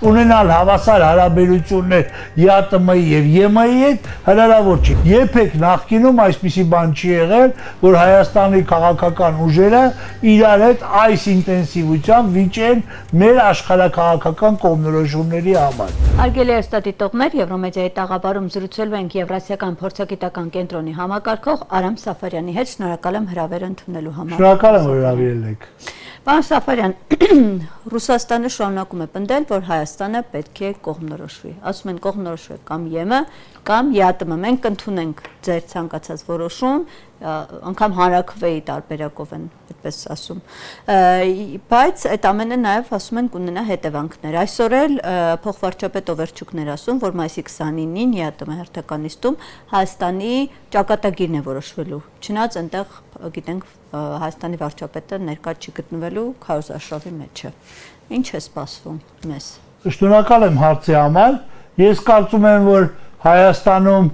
ունենալ հավասար հարաբերություններ ԵԱՏՄ-ի եւ ԵՄ-ի հետ հնարավոր չի։ Երբեք նախկինում այսպիսի բան չի եղել, որ Հայաստանի քաղաքական ուժերը իրար հետ այս ինտենսիվությամբ վիճեն մեր աշխարհակաղակական կողմնորոշումների համար։ Հարգելի հեռուստադիտողներ, Եվրոմեդիայի տաղավարում զրուցելու ենք Եվրասիական փորձագիտական կենտրոնի համակարգող Արամ Սաֆարյանի հետ։ Շնորհակալ եմ հրավեր ընդունելու համար։ Շնորհակալ եմ, որ հրավիրել եք։ Պարոն Սաֆարյան, Ռուսաստանը շարունակում է պնդել, որ Հայաստանը պետք է կողմնորոշվի։ Ասում են կողմնորոշվի կամ ԵՄ կամ ԵԱՏՄ, մենք կընդունենք ձեր ցանկացած որոշում, անգամ հանրաքվեի տարբերակով են այդպես ասում։ Բայց այդ ամենը նաև ասում են կունենա հետևանքներ։ Այսօր էլ փոխվարչապետ Օվերչուկն էր ասում, որ մայիսի 29-ին ԵԱՏՄ հերթականիստում Հայաստանի ճակատագիրն է որոշվելու։ Չնայած այնտեղ գիտենք Հայաստանի վարչապետը ներկա չի գտնվելու քարոզարշավի մեջ է։ Ինչ է սպասվում մեզ։ Շնորհակալ եմ հարցի համար։ Ես կարծում եմ, որ Հայաստանում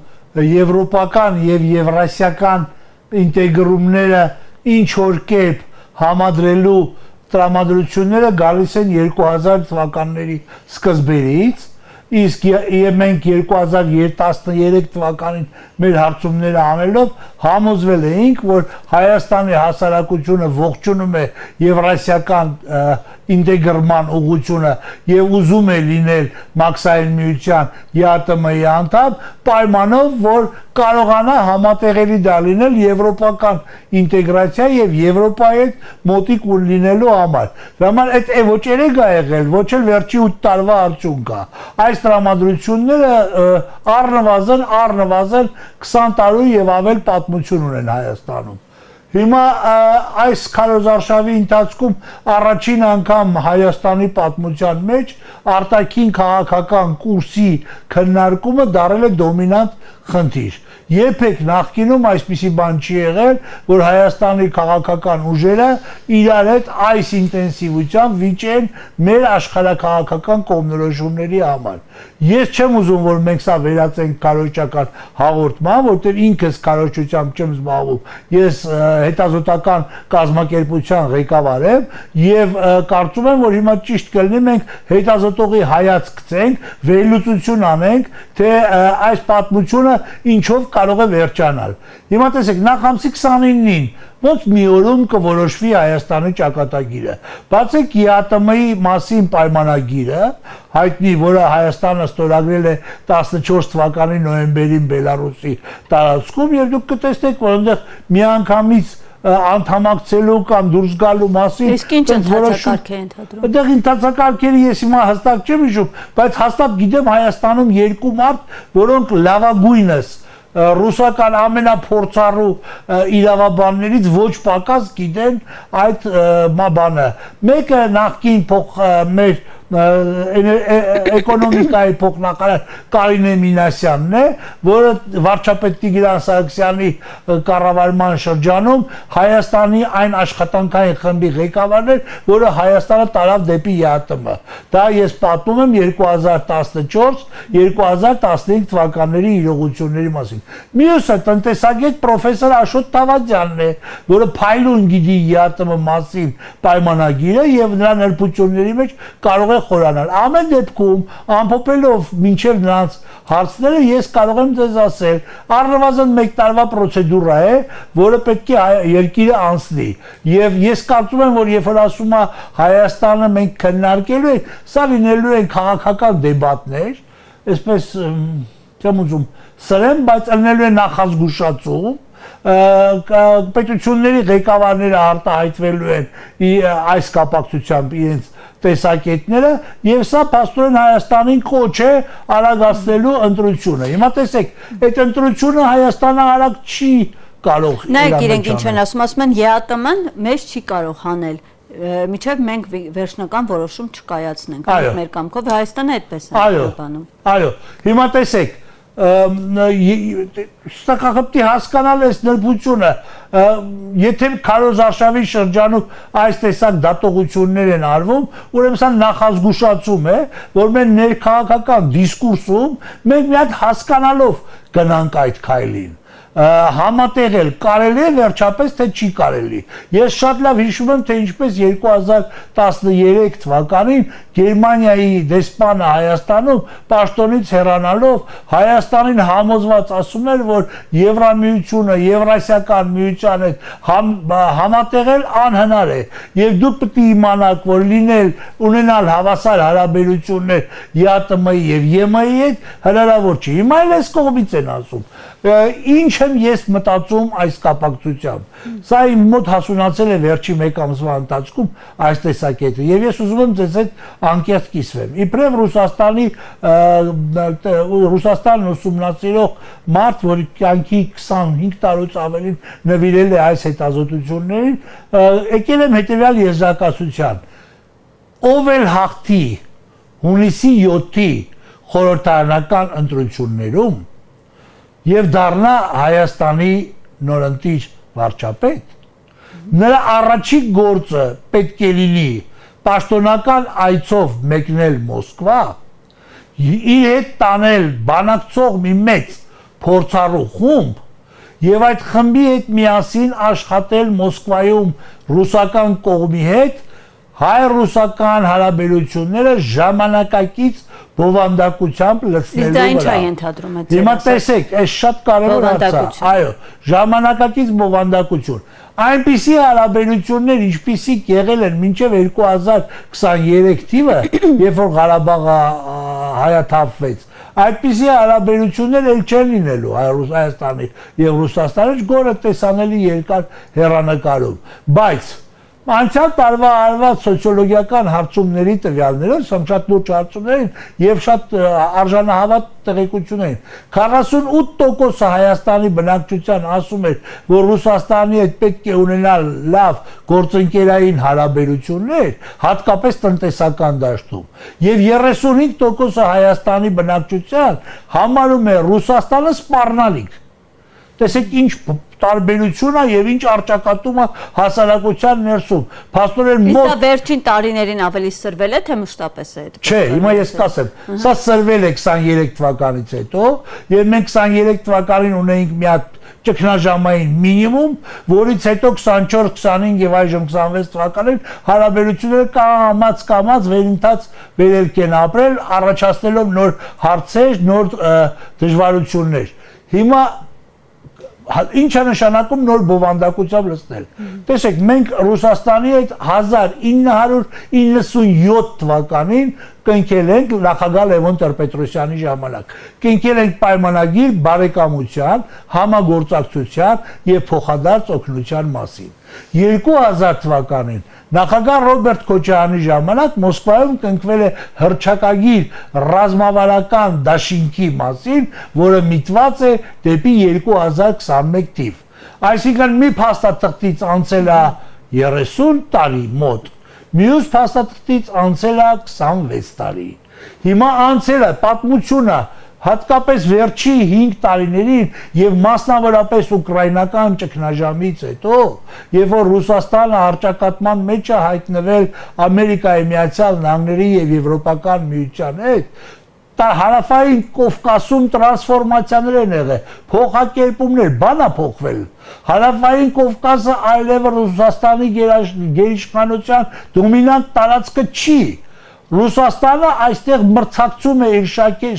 եվրոպական եւ եվրասիական ինտեգրումները ինչ որ կերպ համադրելու տրամադրությունները գալիս են 2000 թվականների սկզբերից, իսկ մենք 2013 թվականին մեր հարցումները անելով համոզվել էինք, որ Հայաստանի հասարակությունը ողջունում է եվրասիական ինտեգրման ուղղությունը եւ ուզում է լինել Մաքսային միության ԵԱՏՄ-ի անդամ, պայմանով, որ կարողանա համատեղելի դա լինել եվրոպական ինտեգրացիա եւ Եվրոպայի հետ մոտիկ լինելու համար։ Դա համար այդ ոչ երեք է եղել, ոչ էլ վերջի 8 տարվա արդյունք է։ Այս տրամադրությունները առնվազն 20 տարու եւ ավել պատմություն ունեն Հայաստանում։ Հիմա այս քարոզարշավի ընթացքում առաջին անգամ Հայաստանի պատմության մեջ արտաքին քաղաքական կուրսի քննարկումը դարձել է դոմինանտ խնդիր։ Երբեք նախկինում այսպիսի բան չի եղել, որ Հայաստանի քաղաքական ուժերը իրար հետ այս ինտենսիվությամբ վիճեն մեր աշխարհակաղակական կողմնորոշումների համար։ Ես չեմ ուզում, որ մենք սա վերածենք քարոզչական հաղորդման, որտեղ ինքս քարոզչությամբ չեմ զբաղվում։ Ես հետազոտական կազմակերպության ղեկավար եմ եւ կարծում եմ, որ հիմա ճիշտ կլինի մենք հետազոտողի հայացք գցենք, վերլուծություն անենք, թե այս պատմությունը ինչով կարող է վերջանալ։ Հիմա տեսեք, նախ ամսի 29-ին ոնց մի օրում կորոշվի Հայաստանի ճակատագիրը։ Բացեք ԵԱՏՄ-ի մասին պայմանագիրը, հայտնի, որը Հայաստանը ստորագրել է 14 թվականի նոյեմբերին Բելարուսի տարածքում, եւ դուք կտեսնեք, որ այնտեղ միանգամից անդամակցելու կամ դուրս գալու մասին իսկ ինչ ընթացակարգ է ընդհանրում։ Այդտեղ ընթացակարգերը ես հիմա հստակ չեմ հիշում, բայց հաստատ գիտեմ Հայաստանում երկու մարդ, որոնք լավագույնս ռուսական ամենափորձառու իրավաբաններից ոչ պակաս գիտեն այդ բանը։ Մեկը նախկին մեր էկոնոմիկայի փոխնախարար Կարինե Մինասյանն է, որը վարչապետ Տիգրան Սարգսյանի կառավարման շրջանում Հայաստանի այն աշխատանքային խմբի ղեկավարն էր, որը Հայաստանը տարավ դեպի ԵԱՏՄ։ Դա ես պատմում եմ 2014-2015 թվականների իրողությունների մասին։ Մյուսը տնտեսագետ պրոֆեսոր Աշոտ Թավադյանն է, որը փայլուն գիտի ԵԱՏՄ մասին պայմանագիրը եւ նրա ներբությունների մեջ կարող է խորանալ։ Ամեն դեպքում, ամփոփելով մինչև նրանց հարցները, ես կարող եմ ձեզ ասել, առնվազն 1 տարվա պրոցեդուրա է, որը պետք է երկիրը անցնի։ Եվ ես կարծում եմ, որ երբ որ ասում է Հայաստանը մենք քննարկելու ենք, սա լինելու են քաղաքական դեբատներ, այսպես չեմ ուզում սրեմ, բայց լինելու է նախազգուշացում, պետությունների ղեկավարները արտահայտվելու են այս կապակցությամբ իրենց տեսակետները եւ սա փաստորեն Հայաստանին կոչ է արագացնելու ընտրությունը։ Հիմա տեսեք, այդ ընտրությունը Հայաստանը արագ չի կարող իրականացնել։ Նայեք իրենք ինչ են ասում են ԵԱՏՄ-ն մեզ չի կարող հանել։ Միջև մենք վերջնական որոշում չկայացնենք մեր կամքով, Հայաստանը այդպես է բանում։ Այո, հիմա տեսեք, ստակախպտի հասկանալ այս նրբությունը, եթե քարոզարշավի շրջանում այս տեսակ դատողություններ են արվում, ուրեմն սա նախազգուշացում է, որ մեր ներքաղաքական դիսկուրսում մենք մի հատ հասկանալով գնանք այդ քայլին։ համատեղել կարելի է վերջապես թե չի կարելի։ Ես շատ լավ հիշում եմ թե ինչպես 2013 թվականին Գերմանիայի դեսպանը Հայաստանում պաշտոնից հեռանալով Հայաստանին համոզված ասում էր, որ Եվրամիությունը, Եվրասիական միության հետ համատեղել անհնար է եւ դուք պետք է իմանաք, որ ունենալ հավասար հարաբերություններ ԵԱՏՄ-ի եւ ԵՄ-ի հետ հնարավոր չի։ Հիմա էլ այս կողմից են ասում։ Ինչ եմ ես մտածում այս կապակցությամբ։ Սա իմ մոտ հասունացել է վերջի մեկ ամսվա ընթացքում այս տեսակետը եւ ես ուզում եմ ձեզ հետ անկեղծ կիսվեմ։ Իբրև Ռուսաստանն ուսումնասիրող մարդ, որ կյանքի 25 տարուց ավելին նվիրել է այս հետազոտություններին, եկել եմ հետեւյալ եզրակացության. ով էլ հաղթի հունիսի 7-ի խորհրդարանական ընտրություններում եւ դառնա Հայաստանի նորընտիր վարչապետ, նրա առաջին գործը պետք է լինի պաշտոնական այցով մեկնել Մոսկվա, իր հետ տանել բանակցող մի մեծ փորձառու խումբ եւ այդ խմբի հետ միասին աշխատել Մոսկվայում ռուսական կողմի հետ հայ-ռուսական հարաբերությունները ժամանակակից բովանդակությամբ լցնելու վրա։ Իսկ դա ինչ է ենթադրում է ձեզ։ Հիմա տեսեք, այս շատ կարևոր հարց է։ Այո, ժամանակակից բովանդակություն։ Այնպիսի հարաբերություններ, ինչպիսիք եղել են մինչև 2023 թիվը, երբ որ Ղարաբաղը հայաթափվեց, այդպիսի հարաբերություններ էլ չեն լինելու Հայաստանի եւ Ռուսաստանի գորը տեսանելի երկար հեռանկարում, բայց անցյալ տարվա արված սոցիոլոգիական հարցումների տվյալներով, շատ լուրջ հարցումներ եւ շատ արժանահավատ տեղեկություններ։ 48% Հայաստանի բնակչության ասում էր, որ Ռուսաստանի հետ պետք է ունենալ լավ գործընկերային հարաբերություններ, հատկապես տնտեսական դաշտում։ Եվ 35% Հայաստանի բնակչության համարում է Ռուսաստանը սպառնալիք։ Տեսեք ինչ տարբերություն է եւ ինչ արճակատում է հասարակության ներսում։ Փաստորեն մոտ Իսկ վերջին տարիներին ավելի սրվել է թե մշտապես է այդ։ Չէ, հիմա ես կասեմ, սա սրվել է 23 թվականից հետո եւ մենք 23 թվականին ունեինք մի հատ ճգնաժամային մինիմում, որից հետո 24, 25 եւ այժմ 26 թվականին հարաբերությունները կամաց վերելք են ապրել, առաջացնելով նոր հարցեր, նոր դժվարություններ։ Հիմա ինչ է նշանակում նոր բովանդակությամբ լցնել։ Տեսեք, մենք Ռուսաստանի հետ 1997 թվականին կնքել ենք նախագահ Լևոն Տեր-Պետրոսյանի ժամանակ։ Կնքել ենք պայմանագիր բարեկամության, համագործակցության եւ փոխադարձ օգնության մասին։ 2000 թվականին նախագահ Ռոբերտ Քոչարյանի ժամանակ Մոսկվայում կնքվել է հռչակագիր ռազմավարական դաշինքի մասին, որը միտված է դեպի 2021 թիվ։ Այսինքն մի փաստաթղթից անցել է 30 տարի մոտ, մյուս փաստաթղթից անցել է 26 տարի։ Հիմա անցել է պատմությունը հատկապես վերջի 5 տարիներին եւ մասնավորապես ուկրաինական ճգնաժամից հետո, երբ որ Ռուսաստանը հռչակատման մեջ է հայտնվել Ամերիկայի Միացյալ Նահանգների եւ Եվրոպական միության հետ, հարավային Կովկասում տրանսֆորմացիաներ են եղել, փոխակերպումներ, բան է փոխվել։ Հարավային Կովկասը այլևս Ռուսաստանի գերիշխանության դոմինանտ տարածքը չի։ Ռուսաստանը այստեղ մրցակցում է իր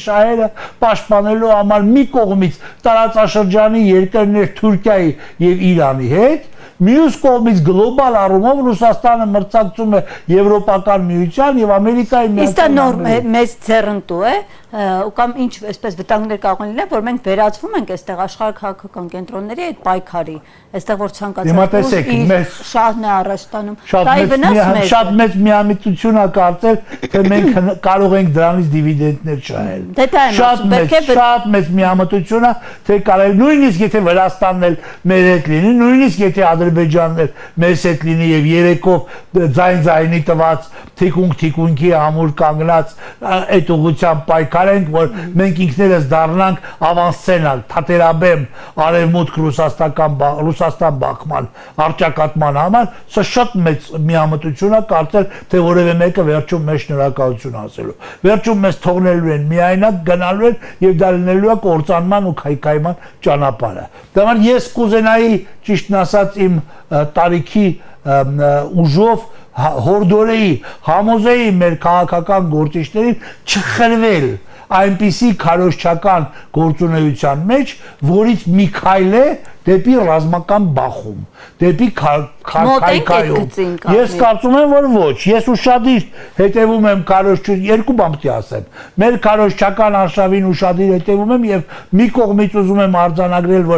շահերը պաշտպանելու համար մի կողմից տարածաշրջանի երկրներ Թուրքիայի եւ Իրանի հետ, մյուս կողմից գլոբալ առումով Ռուսաստանը մրցակցում է Եվրոպական միության եւ Ամերիկայի Միացյալ Նահանգների։ Իսկ դա նոր մեծ ձեռնտու է, կամ ինչ այսպես վտանգներ կարող են լինել, որ մենք վերածվում ենք այստեղ աշխարհ քաղաքական կենտրոնների այդ պայքարի, այստեղ որ ցանկացած իր շահն է առաջ տանում։ Դա ի վնաս մեզ։ Շատ մեծ միամիտություն է կարծել, թե մենք կարող ենք դրանից դիվիդենդներ շահել։ Շատ մեծ միամտություն է, թե կարելի նույնիսկ եթե Վրաստանն էլ մեր հետ լինի, նույնիսկ եթե Ադրբեջանն էլ մեզ հետ լինի եւ երեկով ձայնի տված թիկունքի ամուր կանգնած այդ ուղղությամբ պայքարենք, որ մենք ինքներս դառնանք ավանսցենալ, թատերաբեմ արևմուտք Ռուսաստան բախման, արճակատման համար, սա շատ մեծ միամտություն է կարծել, թե որևէ մեկը վերջում մեզ շնորհակալություն ասելու։ Վերջում մեզ թողնելու են միայնակ, գնալու են եւ դա լինելու է կործանման ու քայքայման ճանապարհը։ Դեռ ես կուզենայի ճիշտն ասած իմ տարիքի ուժով հորդորեի, համոզեի մեր քաղաքական գործիչներին չխրվել այնպիսի քարոզչական գործունեության մեջ, որից մի քայլ է դեպի ռազմական բախում, դեպի քայքայում։ Ես կարծում եմ, որ ոչ, ես ուշադիր հետևում եմ քարոզչություն, երկու բան պետք է ասեմ։ Մեր քարոզչական արշավին ուշադիր հետևում եմ եւ մի կողմից ուզում եմ արձանագրել,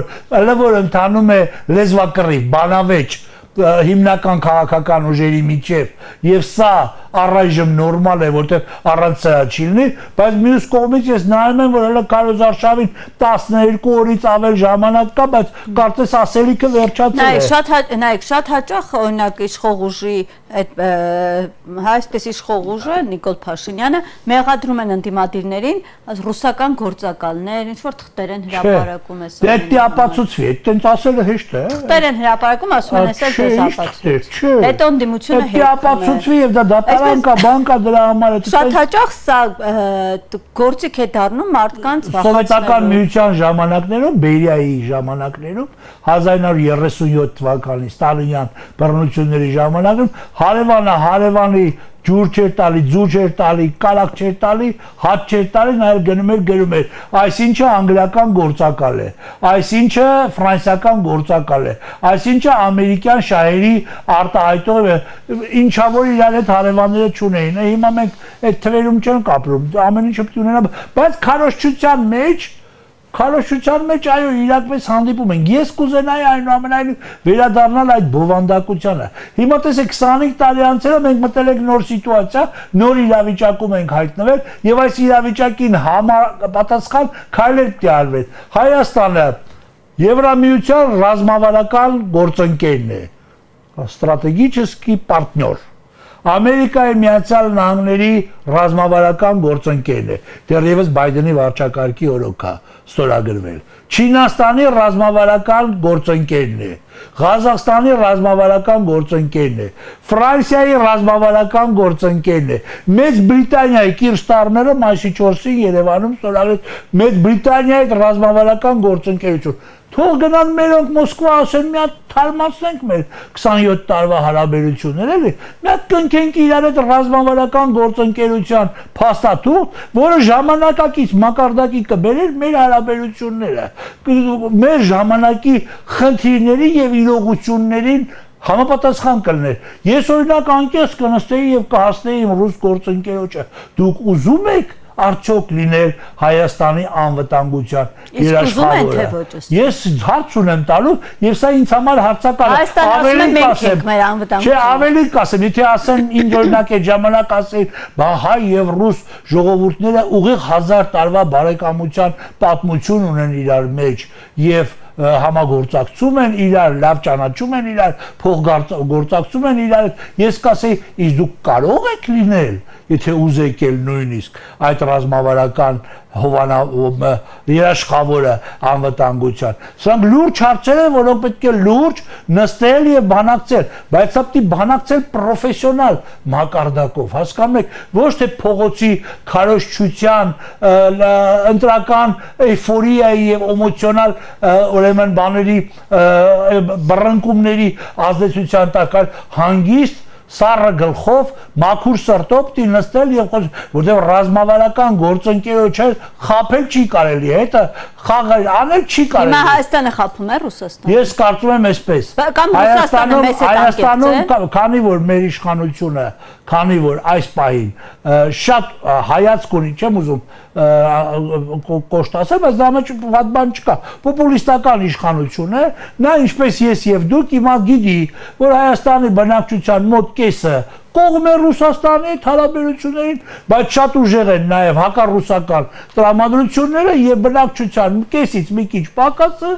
որ ընթանում է լեզվակռիվ, բանավեճ հիմնական քաղաքական ուժերի միջև եւ սա առայժմ նորմալ է, որտեղ առանց սրա չի լինի, բայց մյուս կողմից ես նայում եմ, որ հələ քարոզարշավին 12 օրից ավել ժամանակ կա, բայց կարծես ասելիքը վերջացել է։ Նայեք, շատ հաճախ օրինակ իշխող ուժի այդ այսպես իշխող ուժը Նիկոլ Փաշինյանը մեղադրում են ընդդիմադիրներին ռուսական գործակալներ, ինչ որ թղթեր են հրապարակում էս։ Դե դա ապացուցվի, այդտենց ասելը հեշտ է։ Թղթեր են հրապարակում, ասում են էս ապացուցիչ։ Հետո ընդդիմությունը հետո ապացուցվի եւ դա դատարան կա, բան կա դրա համար։ Շատ հաճախ սա գործիք է դառնում մարդկանց վախեցնելու։ Սովետական միության ժամանակներում, Բերիայի ժամանակներում 1937 թվականի Ստալինյան բռնությունների ժամանակում հարևանի ջուր չէր տալի, ձու չէր տալի, կարակ չէր տալի, հաց չէր տալի, նայել գնում էր, այսինչը անգլիական գործակալ է, այսինչը ֆրանսիական գործակալ է, այսինչը ամերիկյան շահերի արտահայտող է, ինչա որ իրար հետ հարևանները չունեին, հիմա մենք այդ թվերում չենք ապրում, ամեն ինչը պետք է ունենա, բայց քարոզչության մեջ այո իրակպես հանդիպում են։ Ես կուզենայի այնուամենայնիվ վերադառնալ այդ բովանդակությանը։ Հիմա տեսեք 25 տարի անցել է մենք մտել ենք նոր սիտուացիա, նոր իրավիճակում ենք հայտնվել եւ այս իրավիճակին համապատասխան քայլեր պետք է արվեն։ Հայաստանը Եվրամիության ռազմավարական գործընկերն է, ստրատեգический партнер։ Ամերիկայի Միացյալ Նահանգների ռազմավարական գործընկերն է, դեռևս Բայդենի վարչակարգի օրոք է ստորագրվել։ Չինաստանի ռազմավարական գործընկերն է, Ղազախստանի ռազմավարական գործընկերն է, Ֆրանսիայի ռազմավարական գործընկերն է, Մեծ Բրիտանիայի Կիրստարները մայիսի 4-ին Երևանում ստորագրել Մեծ Բրիտանիայի ռազմավարական գործընկերություն։ Թող գնան մերոնք Մոսկվա ասեն մի հատ թարմացնենք մեր 27 տարվա հարաբերությունները, էլի։ Մի հատ կնքենք իրար հետ ռազմավարական գործընկերության փաստաթուղթ, որը ժամանակակից մակարդակի կբերեր մեր հարաբերությունները, մեր ժամանակի խնդիրների եւ իրողություններին համապատասխան կլներ։ Ես օրինակ անկեղծ կնստեի եւ կհասնեի իմ ռուս գործընկերոջը։ Դուք ուզում եք արդյոք լինել Հայաստանի անվտանգության երաշխավորը։ Ես հարց ունեմ տալու եւ սա ինձ համար հարցակար է։ Չէ, ավելի կասեմ, եթե ասեն ինձ օրինակ այդ ժամանակ ասեին, բա հայ եւ ռուս ժողովուրդները ուղիղ 1000 տարվա բարեկամության պատմություն ունեն իրար մեջ եւ համագործակցում են իրար, լավ ճանաչում են իրար, փոխգործակցում են իրար, ես կասեի, իսկ դուք կարող եք լինել, եթե ուզեք էլ նույնիսկ այդ ռազմավարական երաշխավորը անվտանգության։ Սրանք լուրջ հարցեր են, որոնք պետք է լուրջ նստել եւ բանակցել, բայց սա պետք է բանակցել պրոֆեսիոնալ մակարդակով, հասկանում եք, ոչ թե փողոցի քարոզչության, ընտրական էյֆորիայի եւ էմոցիոնալ ուրեմն բաների բռնկումների ազդեցության տակ, հանգիստ սառը գլխով, մաքուր սրտով պիտի նստել եւ որտեղ ռազմավարական գործընկերոջը խաբել չի կարելի, հետը խաղալ անել չի կարելի։ Հիմա Հայաստանը խաբում է Ռուսաստանը։ Ես կարծում եմ այսպես։ Հայաստանում, քանի որ մեր իշխանությունը, քանի որ այս պահին շատ հայացք ունի, չեմ ուզում կոշտ ասել, բայց դա մեջ վատ բան չկա։ Պոպուլիստական իշխանություն է, նա ինչպես ես եւ դուք հիմա գիտի, որ Հայաստանի բնակչության մոտ կեսը կողմ է Ռուսաստանի հետ հարաբերություններին, բայց շատ ուժեղ են նաև հակառուսական տրամադրությունները եւ բնակչության կեսից մի քիչ պակասը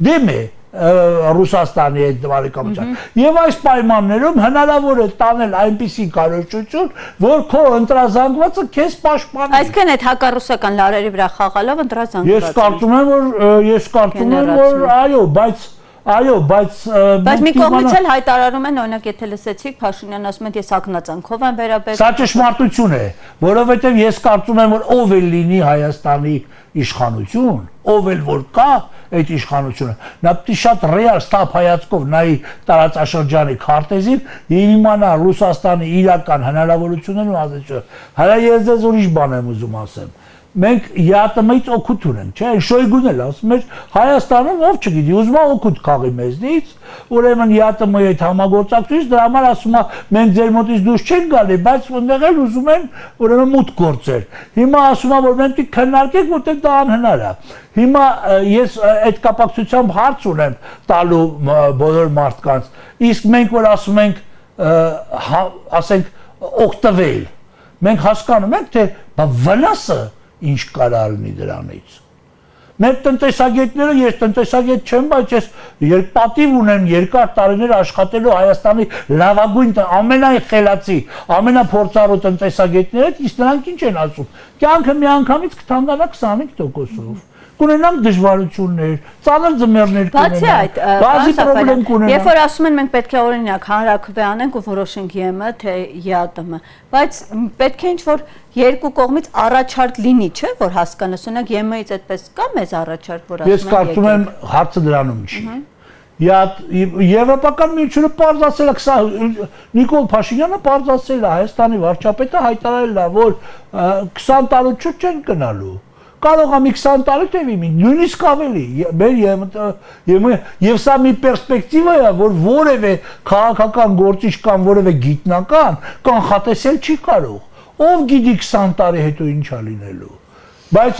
դեմ է Ռուսաստանի հետ բարեկամության։ Եվ այս պայմաններում հնարավոր է տանել այնպիսի կարողություն, որ քո ընտրազանգվածը քեզ պաշտպանի։ Այսինքն այդ հակառուսական լարերի վրա խաղալով ընտրազանգված։ Ես կարծում եմ, որ բայց մի կողմից էլ հայտարարում են, օրինակ, եթե լսեցիք, Փաշինյանն ասում է, ես ակնածանքով եմ վերաբերվում։ Սա ճշմարտություն է, որովհետև ես կարծում եմ, որ ով էլ լինի Հայաստանի իշխանություն, ով էլ որ կա այդ իշխանությունը, նա պետք է շատ ռեալ ստապ հայացքով նայի տարածաշրջանի քարտեզին եւ իմանա Ռուսաստանի իրական հնարավորություններն ու ազդեցությունը։ Հələ ես ձեզ ուրիշ բան եմ ուզում ասեմ։ Մենք ԵԱՏՄ-ից օգուտ ունենք, չէ՞, Շոյգուն էլ ասում էր Հայաստանում ով չգիտի, ուզում է օգուտ քաղի մեզնից, ուրեմն ԵԱՏՄ-ի հետ համագործակցությունից դրա համար ասում է մենք ձեր մոտից դուրս չենք գալի, բայց այնտեղ էլ ուզում են ուրեմն մուտք գործել։ Հիմա ասում է որ մենք պետք է քննարկենք, որտեղ դա անհնար է։ Հիմա ես այդ կապակցությամբ հարց ունեմ տալու բոլոր մարդկանց։ Իսկ մենք որ ասում ենք, ասենք օգտվել, մենք հասկանում ենք թե վնասը ինչ կարա լինի դրանից։ Մեր տնտեսագետները, ես տնտեսագետ չեմ, բայց ես պատիվ ունեմ երկար տարիներ աշխատելու Հայաստանի լավագույն, ամենայն խելացի, ամենափորձառու տնտեսագետներից, իսկ նրանք ինչ են ասում։ Կյանքը միանգամից կթանկանա 25%-ով։ Կունենանք դժվարություններ, ծանր ձմեռներ կունենանք, բազի պրոբլեմ կունենանք։ Երբ որ ասում են մենք պետք է օրինակ հանրաքվե անենք ու որոշենք ԵՄ թե ԵԱՏՄ, բայց պետք է ինչ-որ երկու կողմից առաջարկ լինի, չէ՞, որ հասկանաս, օրինակ ԵՄ-ից այդպես կա մեզ առաջարկ, որ ասում են։ Ես կարծում եմ հարցը դրանում չի։ Եվրոպական միությունը պարզացել է, Նիկոլ Փաշինյանը պարզացել է, Հայաստանի վարչապետը հայտարարել է, որ 20 տարի չեն գնալու։ Կարող է մի 20 տարի տևի, նույնիսկ ավելի, եւ սա մի պերսպեկտիվա է, որ որևէ քաղաքական գործիչ կամ որևէ գիտնական կանխատեսել չի կարող։ Ով գիտի 20 տարի հետո ինչ է լինելու։ Բայց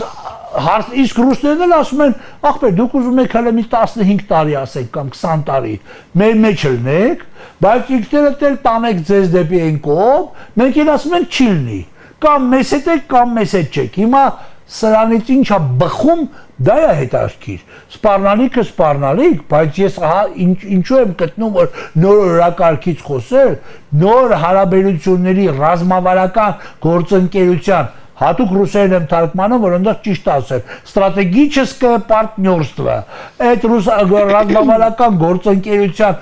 իսկ ռուսներն էլ ասում են, ախպեր, դուք ուզում եք հələ մի 15 տարի ասեք կամ 20 տարի, մեր մեջ ելնեք, բայց ինքներդ էլ տանեք ձեզ դեպի այն կողմ, մենք էլ ասում ենք չի լինի։ Կամ մեզ հետ եք, կամ մեզ հետ չեք։ Հիմա սրանից ինչ է բխում, դա է հետաքրքիր։ Սպառնալիքը սպառնալիք, բայց ես ինչու եմ գտնում, որ նոր օրակարգից խոսել, նոր հարաբերությունների ռազմավարական գործընկերության, հատուկ ռուսերեն եմ թարգմանում, որ այնտեղ ճիշտ ասել, ստրատեգիչеское партнерство, այդ ռազմավարական գործընկերության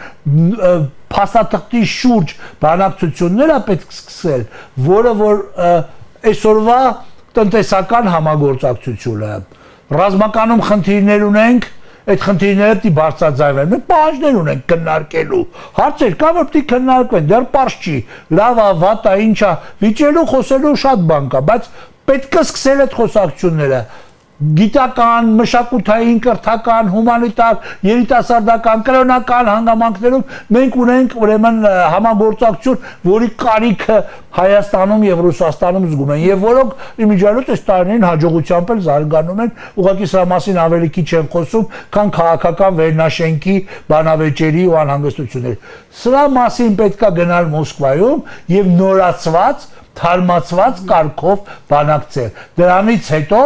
փաստաթղթի շուրջ բանակցությունները պետք է սկսել, որը որ այսօրվա տնտեսական համագործակցությունը, ռազմականում խնդիրներ ունենք, այդ խնդիրները պետք է բարձրաձայնվեն, մենք պահանջներ ունենք քննարկելու, հարցեր կա, որ պետք է քննարկվեն, դեռ պարզ չի, լավ է, վատ է, ինչ է, վիճելու, խոսելու շատ բան կա, բայց պետք է սկսել այդ խոսակցությունները, գիտական, մշակութային, կրթական, հումանիտար, երիտասարդական, կրոնական հանգամանքներում մենք ունենք ուրեմն համագործակցություն, որի կարիքը Հայաստանում եւ Ռուսաստանում զգում են եւ որոնք իմիջիայլոց այս տարիներին հաջողությամբ էլ զարգանում են, ուղղակի սրա մասին ավելի քիչ են խոսում, քան քաղաքական վերնաշենքի, բանավեճերի ու անհանգստությունների։ Սրա մասին պետքա գնալ Մոսկվայում եւ նորացված թարմացված կարգով բանակցել։ Դրանից հետո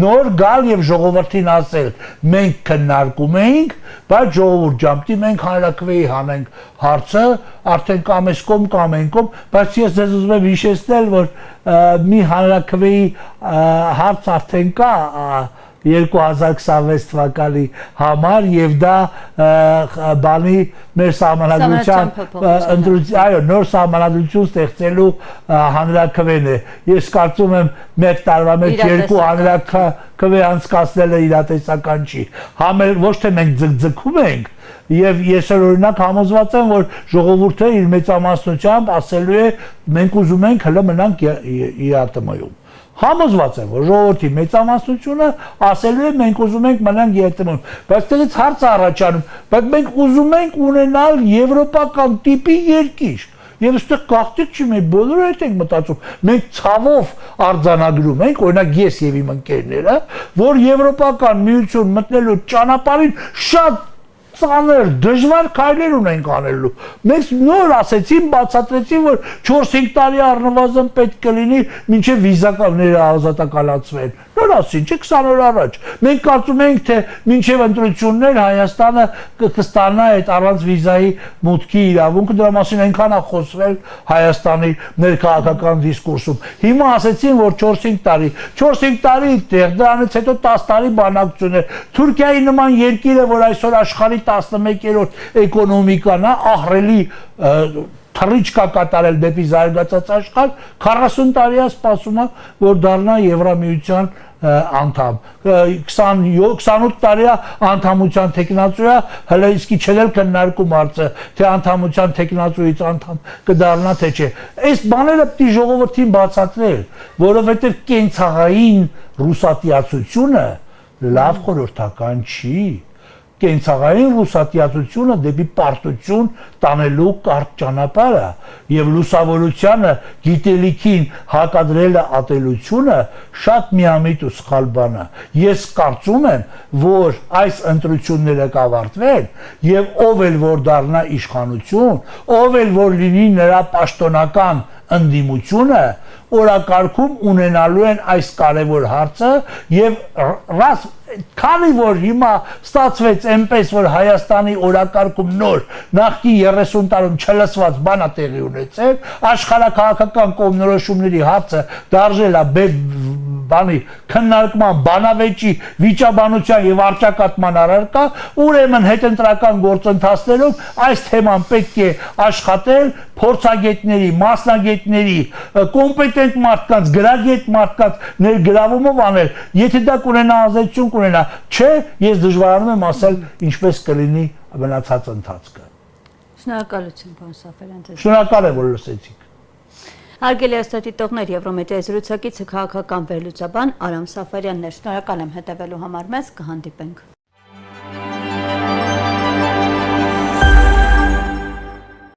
նոր գալ եւ ժողովրդին ասել, մենք քննարկում էինք, բայց ժողովուրդ ջամտի մենք հանրաքվեի հանենք հարցը, արդեն կամ էս կողմ կամ այն կողմ, բայց ես ձեզ ուզում եմ հիշեցնել, որ մի հանրաքվեի հարց արդեն կա 2026 թվականի համար եւ դա բանի մեր սահմանադրության այո նոր սահմանադրություն ստեղծելու հանրաքվեն է։ Ես կարծում եմ մեկ տարվա մեջ երկու հանրաքվե անցկացնելը իրատեսական չի։ Համել ոչ թե մենք ձգձգում ենք եւ ես օրինակ համոզված եմ, որ ժողովուրդը իր մեծամասնությամբ ասելու է մենք ուզում ենք հələ մնանք ԵԱՏՄ-ում։ Համոզված եմ, որ ժողովրդի մեծամասնությունը ասելու է մենք ուզում ենք մնանք ԵԱՏՄ-ում, բայց դրանից հարց առաջանում, բայց մենք ուզում ենք ունենալ եվրոպական տիպի երկիր։ Եվ այստեղ գաղտնիք չի, մենք բոլորը այդ ենք մտածում։ Մենք ցավով արձանագրում ենք, օրինակ ես եւ իմ ընկերները, որ եվրոպական միություն մտնելու ճանապարհին շատ ծանր, դժվար քայլեր ունենք անելու։ Մենք նոր ասեցին, բացատրեցին, որ 4-5 տարի առնվազն պետք կլինի մինչև վիզաները ազատականացվեն։ Նոր ասին, չէ 20 օր առաջ։ Մենք կարծում ենք, թե մինչև ընտրություններ Հայաստանը կստանա այդ առանց վիզայի մուտքի իրավունքը, դրա մասին այնքան է խոսվել Հայաստանի ներքաղաքական դիսկուրսում։ Հիմա ասեցին, որ 4-5 տարի, 4-5 տարի դեռ դրանից հետո 10 տարի բանակցություն է։ Թուրքիայի նման երկիրը, որ այսօր աշխարհի 11-րդ էկոնոմիկան է, ահռելի թռիչք կատարել դեպի զարգացած աշխարհ, 40 տարի է սպասում է, որ դառնա Եվրամիության անդամ, 28 տարի է անդամության տեխնացու է, հələ իսկի չել քննարկում հարցը, թե անդամության տեխնացուից անդամ կդառնա թե չէ։ Այս բաները պիտի ժողովրդին բացատրել, որովհետև կենցաղային ռուսատիացությունը լավ խորհրդական չի։ Կենցաղային ռուսատիացությունը դեպի պարտություն տանելու կարճ ճանապարհ է եւ լուսավորությանը գիտելիքին հակադրելը ատելությունը շատ միամիտ ու սխալ բան է։ Ես կարծում եմ, որ այս ընտրությունները կավարտվեն եւ ով էլ որ դառնա իշխանություն, ով էլ որ լինի նրա պաշտոնական ընդդիմությունը, օրակարգում ունենալու են այս կարևոր հարցը եւ քանի որ հիմա ստացվեց այնպես, որ Հայաստանի օրակարգում նոր նախկի 30 տարում չլսված բան է տեղի ունեցել, աշխարհակաղակական կողմնորոշումների հարցը դարձել է բանի քննարկման, բանավեճի, վիճաբանության եւ արճակատման առարկա, ուրեմն հետընտրական գործընթացներում այս թեման պետք է աշխատել փորձագետների, մասնագետների, կոմպետենտ մարդկանց, գրագետ մարդկանց ներգրավումով անել, եթե դա կունենա ազդեցություն կունենա, չէ, ես դժվարանում եմ ասել ինչպես կլինի մնացած ընթացքը։ Շնորհակալություն, պարոն Սաֆարյան։ Շնորհակալ եմ, որ լսեցիք։ Հարգելի աստղադիտողներ, Եվրոմեդիայի զրուցակիցը քաղաքական վերլուծաբան Արամ Սաֆարյանն էր։ Շնորհակալ եմ հետևելու համար մեզ, կհանդիպենք։